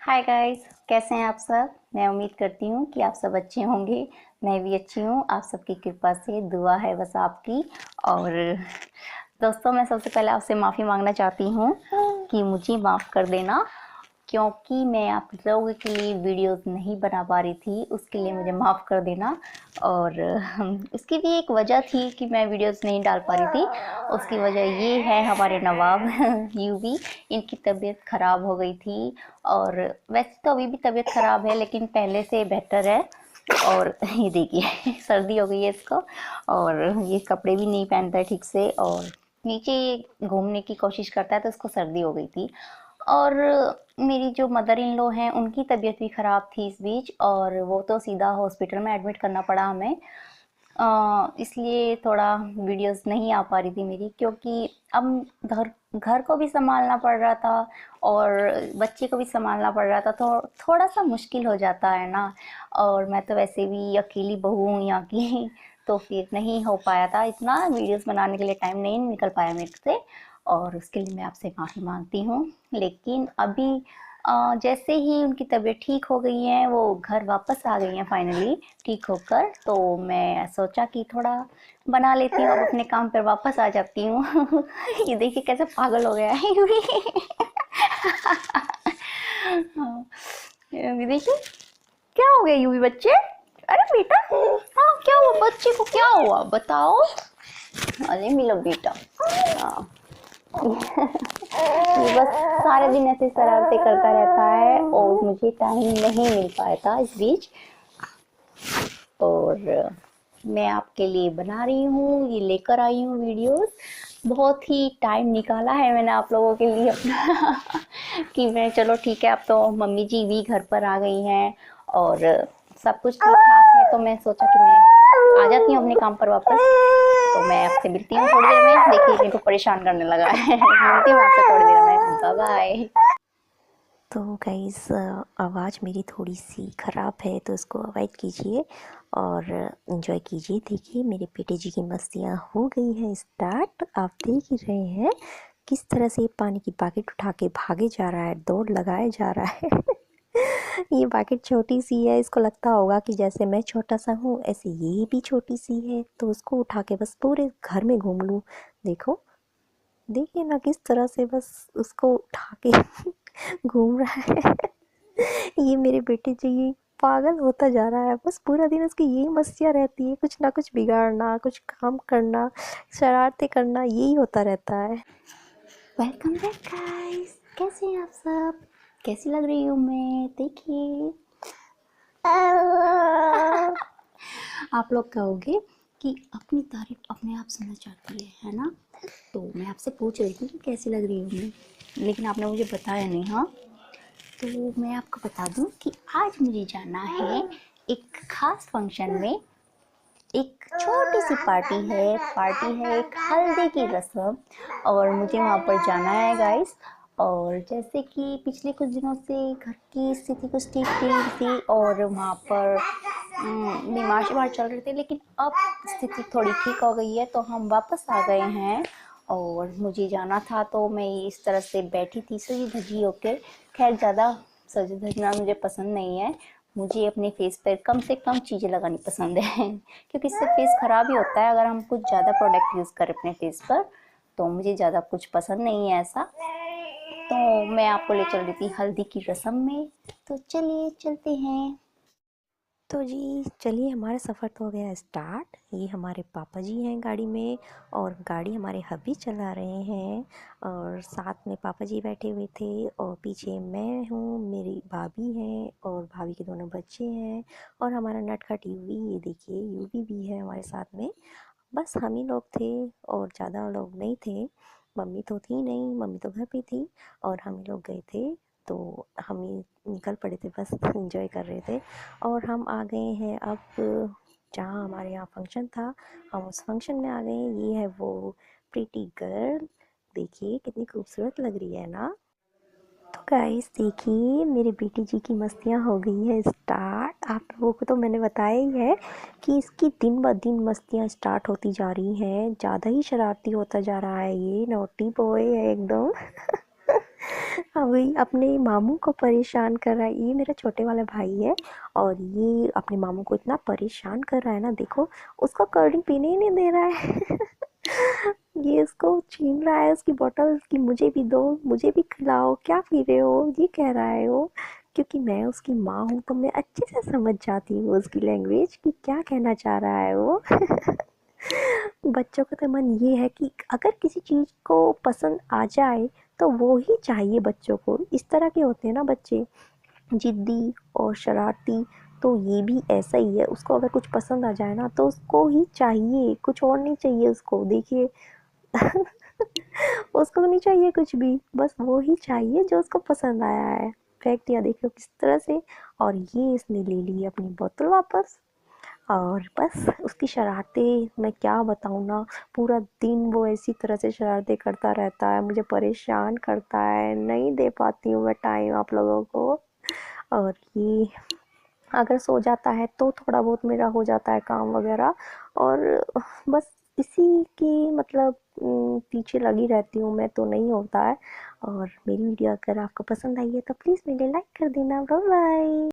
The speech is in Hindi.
हाय गाइस, कैसे हैं आप सब। मैं उम्मीद करती हूँ कि आप सब अच्छे होंगे। मैं भी अच्छी हूँ, आप सबकी कृपा से, दुआ है बस आपकी। और दोस्तों, मैं सबसे पहले आपसे माफ़ी मांगना चाहती हूँ कि मुझे माफ़ कर देना, क्योंकि मैं आप लोगों के लिए वीडियोस नहीं बना पा रही थी। उसके लिए मुझे माफ़ कर देना। और उसकी भी एक वजह थी कि मैं वीडियोस नहीं डाल पा रही थी। उसकी वजह ये है, हमारे नवाब यूवी, इनकी तबीयत ख़राब हो गई थी। और वैसे तो अभी भी तबीयत ख़राब है, लेकिन पहले से बेहतर है। और ये देखिए सर्दी हो गई है इसको, और ये कपड़े भी नहीं पहनता है ठीक से, और नीचे घूमने की कोशिश करता है, तो उसको सर्दी हो गई थी। और मेरी जो मदर इन लॉ हैं, उनकी तबीयत भी ख़राब थी इस बीच, और वो तो सीधा हॉस्पिटल में एडमिट करना पड़ा हमें। इसलिए थोड़ा वीडियोस नहीं आ पा रही थी मेरी, क्योंकि अब घर घर को भी संभालना पड़ रहा था और बच्चे को भी संभालना पड़ रहा था, तो थोड़ा सा मुश्किल हो जाता है ना। और मैं तो वैसे भी अकेली बहू हूँ यहाँ की तो फिर नहीं हो पाया था, इतना वीडियोस बनाने के लिए टाइम नहीं निकल पाया मेरे से। और उसके लिए मैं आपसे माफ़ी मांगती हूँ। लेकिन अभी जैसे ही उनकी तबीयत ठीक हो गई है, वो घर वापस आ गई हैं फाइनली ठीक होकर, तो मैं सोचा कि थोड़ा बना लेती हूँ, अब अपने काम पर वापस आ जाती हूँ ये देखिए कैसे पागल हो गया है ये भी देखिए क्या हो गया यूवी बच्चे। अरे बेटा, हाँ क्या हुआ बच्चे को, क्या हुआ बताओ। अरे मिलो बेटा। हाँ ये बस सारे दिन ऐसे शरारतें करता रहता है, और मुझे टाइम नहीं मिल पाया था इस बीच। और मैं आपके लिए बना रही हूँ, ये लेकर आई हूँ वीडियोस। बहुत ही टाइम निकाला है मैंने आप लोगों के लिए अपना कि मैं चलो ठीक है, अब तो मम्मी जी भी घर पर आ गई हैं और सब कुछ ठीक ठाक है, तो मैं सोचा कि मैं आ जाती हूँ अपने काम पर वापस। तो मैं आपसे मिलती हूँ थोड़ी देर में। देखिए मेरे को परेशान करने लगा है मिलती हूँ आपसे थोड़ी देर में, बाय बाय। तो गाइस, आवाज़ मेरी थोड़ी सी ख़राब है तो इसको अवॉइड कीजिए और इन्जॉय कीजिए। देखिए मेरे बेटे जी की मस्तियाँ हो गई हैं स्टार्ट। आप देख ही रहे हैं किस तरह से पानी की बाकेट उठा के भागे जा रहा है, दौड़ लगाए जा रहा है ये बाकेट छोटी सी है, इसको लगता होगा कि जैसे मैं छोटा सा हूँ ऐसे ये भी छोटी सी है, तो उसको उठा के बस पूरे घर में घूम लूँ। देखो, देखिए ना किस तरह से बस उसको उठा के घूम रहा है ये मेरे बेटे जो ये पागल होता जा रहा है, बस पूरा दिन उसकी यही मस्तियाँ रहती है, कुछ ना कुछ बिगाड़ना, कुछ काम करना, शरारतें करना, यही होता रहता है। वेलकम बैक गाइस, कैसे हैं आप सब, कैसी लग रही हूँ मैं, देखिए आप लोग कहोगे कि अपनी तारीफ अपने आप सुनना चाहती है ना। तो मैं आपसे पूछ रही थी कि कैसी लग रही हूँ मैं, लेकिन आपने मुझे बताया नहीं। हाँ, तो मैं आपको बता दूं कि आज मुझे जाना है एक खास फंक्शन में। एक छोटी सी पार्टी है एक हल्दी की रस्म, और मुझे वहाँ पर जाना है गाइस। और जैसे कि पिछले कुछ दिनों से घर की स्थिति कुछ ठीक ठीक थी, और वहाँ पर बीमार शीमार चल रहे थे, लेकिन अब स्थिति थोड़ी ठीक हो गई है, तो हम वापस आ गए हैं। और मुझे जाना था, तो मैं इस तरह से बैठी थी सजी धजी होके। खैर ज़्यादा सज धजना मुझे पसंद नहीं है, मुझे अपने फेस पर कम से कम चीज़ें लगानी पसंद है क्योंकि इससे फेस ख़राब ही होता है अगर हम कुछ ज़्यादा प्रोडक्ट यूज़ करें अपने फेस पर। तो मुझे ज़्यादा कुछ पसंद नहीं है ऐसा। तो मैं आपको ले चल रही थी हल्दी की रस्म में, तो चलिए चलते हैं। तो जी चलिए, हमारा सफ़र तो हो गया स्टार्ट। ये हमारे पापा जी हैं गाड़ी में, और गाड़ी हमारे हबी चला रहे हैं, और साथ में पापा जी बैठे हुए थे, और पीछे मैं हूँ, मेरी भाभी हैं और भाभी के दोनों बच्चे हैं, और हमारा नटखट यूवी, ये देखिए यूवी भी है हमारे साथ में। बस हम ही लोग थे और ज़्यादा लोग नहीं थे। मम्मी तो थी नहीं, मम्मी तो घर पे थी, और हम ही लोग गए थे। तो हम ही निकल पड़े थे, बस एंजॉय कर रहे थे। और हम आ गए हैं अब जहाँ हमारे यहाँ फंक्शन था, हम उस फंक्शन में आ गए हैं। ये है वो प्रीटी गर्ल, देखिए कितनी खूबसूरत लग रही है ना। तो गाइस देखिए, मेरे बेटी जी की मस्तियाँ हो गई है स्टार्ट। आप लोगों को तो मैंने बताया ही है कि इसकी दिन ब दिन मस्तियाँ स्टार्ट होती जा रही हैं, ज़्यादा ही शरारती होता जा रहा है, ये नोटी बॉय है एकदम अभी अपने मामू को परेशान कर रहा है। ये मेरा छोटे वाला भाई है और ये अपने मामू को इतना परेशान कर रहा है ना, देखो उसको कोल्ड ड्रिंक पीने ही नहीं दे रहा है। ये उसको छीन रहा है उसकी बोतल कि मुझे भी दो, मुझे भी खिलाओ, क्या पी रहे हो, ये कह रहा है वो। क्योंकि मैं उसकी माँ हूँ तो मैं अच्छे से समझ जाती हूँ उसकी लैंग्वेज कि क्या कहना चाह रहा है वो। बच्चों का तो मन ये है कि अगर किसी चीज़ को पसंद आ जाए तो वो ही चाहिए बच्चों को। इस तरह के होते हैं ना बच्चे, जिद्दी और शरारती। तो ये भी ऐसा ही है, उसको अगर कुछ पसंद आ जाए ना तो उसको ही चाहिए, कुछ और नहीं चाहिए उसको, देखिए। उसको नहीं चाहिए कुछ भी, बस वो ही चाहिए जो उसको पसंद आया है। फेंक दिया देखो किस तरह से। और ये इसने ले ली अपनी बोतल वापस। और बस उसकी शरारतें मैं क्या बताऊँ ना, पूरा दिन वो इसी तरह से शरारतें करता रहता है, मुझे परेशान करता है, नहीं दे पाती हूँ मैं टाइम आप लोगों को। और ये अगर सो जाता है तो थोड़ा बहुत मेरा हो जाता है काम वगैरह। और बस इसी की मतलब पीछे लगी रहती हूँ मैं, तो नहीं होता है। और मेरी वीडियो अगर आपको पसंद आई है तो प्लीज़ मेरे लाइक कर देना। Bye bye.